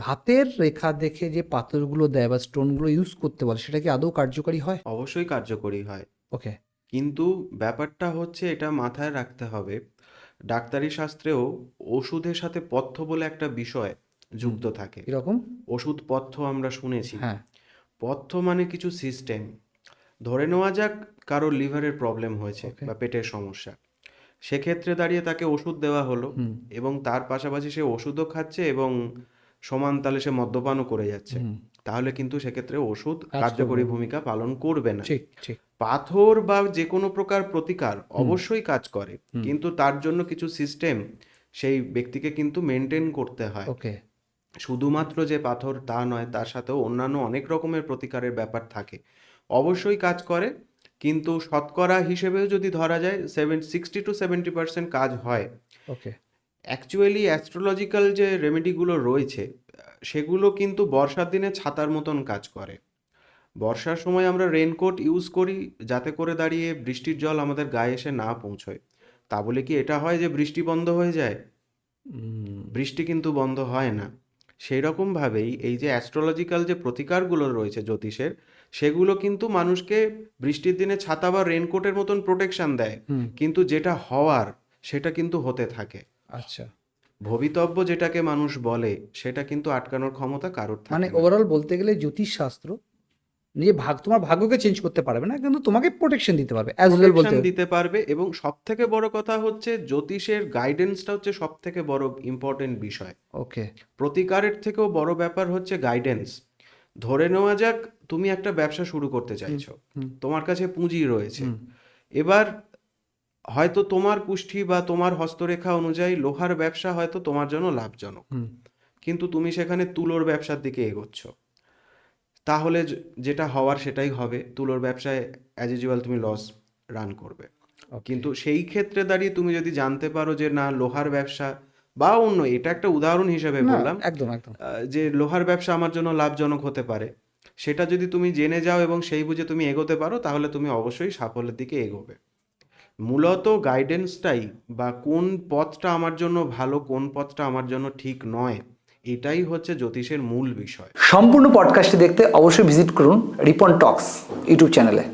হাতের রেখা দেখে যে পাথরগুলো দেয় বা স্টোনগুলো ইউজ করতে বলে, সেটা কি আদৌ কার্যকরী হয়? অবশ্যই কার্যকরী হয়, ওকে। কিন্তু ব্যাপারটা হচ্ছে এটা মাথায় রাখতে হবে, ডাক্তারি শাস্ত্রেও ওষুধের সাথে পথ্য বলে একটা বিষয় হুম। যুক্ত থাকে। কিরকম? ওষুধ পথ্য আমরা শুনেছি। হ্যাঁ। পথ্য মানে কিছু সিস্টেম। ধরে নেওয়া যাক কারোর লিভারের প্রবলেম হয়েছে ওকে। বা পেটের সমস্যা, সেক্ষেত্রে দাঁড়িয়ে তাকে ওষুধ দেওয়া হলো হুম। এবং তার পাশাপাশি সে ওষুধও খাচ্ছে এবং সমান তালে সে মদ্যপানও করে যাচ্ছে, হুম। তাহলে কিন্তু সেক্ষেত্রে ওষুধ কাজ করবে কার্যকরী না। ভূমিকা পালন করবে না। ঠিক ঠিক। পাথর বা যে কোনো প্রকার প্রতিকার হুম। অবশ্যই কাজ করে, হুম। কিন্তু তার জন্য কিছু সিস্টেম সেই ব্যক্তিকে কিন্তু মেনটেন করতে হয়। ওকে। শুধুমাত্র যে পাথর তা নয়, তার সাথেও অন্যান্য অনেক রকমের প্রতিকারের ব্যাপার থাকে। অবশ্যই কাজ করে, কিন্তু শতকরা হিসেবেও যদি ধরা যায় 60 to 70% কাজ হয়। ওকে। অ্যাকচুয়ালি অ্যাস্ট্রোলজিক্যাল যে রেমেডিগুলো রয়েছে সেগুলো কিন্তু বর্ষার দিনে ছাতার মতন কাজ করে। বর্ষার সময় আমরা রেনকোট ইউজ করি যাতে করে দাঁড়িয়ে বৃষ্টির জল আমাদের গায়ে এসে না পৌঁছয়। তা বলে কি এটা হয় যে বৃষ্টি বন্ধ হয়ে যায়? হুম। বৃষ্টি কিন্তু বন্ধ হয় না। সেই রকমভাবেই এই যে অ্যাস্ট্রোলজিক্যাল যে প্রতিকারগুলো রয়েছে জ্যোতিষের, সেগুলো কিন্তু মানুষকে বৃষ্টির দিনে ছাতা বা রেনকোটের মতন প্রোটেকশন দেয়, হুম। কিন্তু যেটা হওয়ার সেটা কিন্তু হতে থাকে। আচ্ছা। ভবিতব্য যেটাকে মানুষ বলে সেটা কিন্তু আটকানোর ক্ষমতা কারোর মানে থাকে না। ওভারঅল বলতে গেলে জ্যোতিষশাস্ত্র তোমার ভাগ্যকে চেঞ্জ করতে পারবে না, কিন্তু তোমাকে প্রোটেকশন দিতে পারবে অ্যাজ ওয়েল প্রোটেকশন বলতে। দিতে পারবে, এবং সব থেকে বড় কথা হচ্ছে জ্যোতিষের গাইডেন্সটা হচ্ছে সব থেকে বড় ইম্পর্টেন্ট বিষয়। ওকে। প্রতিকারের থেকেও বড় ব্যাপার হচ্ছে গাইডেন্স। ধরে নেওয়া যাক তুমি একটা ব্যবসা শুরু করতে হুম। চাইছো, হুম। তোমার কাছে পুঁজি রয়েছে। হুম। এবার হয়তো তোমার কুষ্ঠি বা তোমার হস্তরেখা অনুযায়ী লোহার ব্যবসা হয়তো তোমার জন্য লাভজনক, হুম। কিন্তু তুমি সেখানে তুলোর ব্যবসার দিকে এগোচ্ছ। তাহলে যেটা হওয়ার সেটাই হবে, তুলোর ব্যবসায় অ্যাজ ইউজুয়াল তুমি লস রান করবে। ওকে। কিন্তু সেই ক্ষেত্রে দাঁড়িয়ে তুমি যদি জানতে পারো যে না, লোহার ব্যবসা বা অন্য, এটা একটা উদাহরণ হিসেবে না, বললাম, একদম একদম। যে লোহার ব্যবসা আমার জন্য লাভজনক হতে পারে, সেটা যদি তুমি জেনে যাও এবং সেই বুঝে তুমি এগোতে পারো, তাহলে তুমি অবশ্যই সাফল্যের দিকে এগোবে। মূলত গাইডেন্সটাই, বা কোন পথটা আমার জন্য ভালো, কোন পথটা আমার জন্য ঠিক নয়, এটাই হচ্ছে জ্যোতিষের মূল বিষয়। সম্পূর্ণ পডকাস্টটি দেখতে অবশ্যই ভিজিট করুন রিপন টক্স ইউটিউব চ্যানেলে।